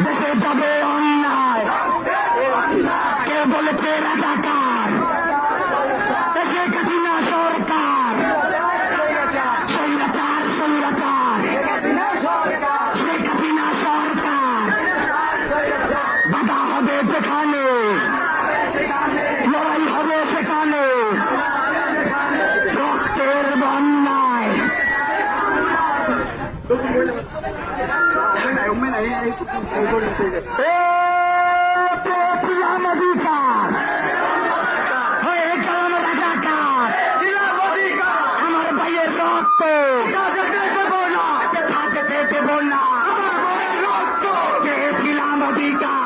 দেশে যাবে অন্যায়, কে বলেছে রাজাকার? শেখ হাসিনা সরকার স্বৈরাচার, স্বৈরাচার শেখ হাসিনা সরকার। বাধা হবে যেখানে, লড়াই হবে সেখানে, রক্তের বন্যায়। পেয়েছিলাম অধিকার, হয়ে গেলাম রাজাকার। আমার ভাইয়ের রক্ত দেবো না, দেবো না। পেয়েছিলাম অধিকার,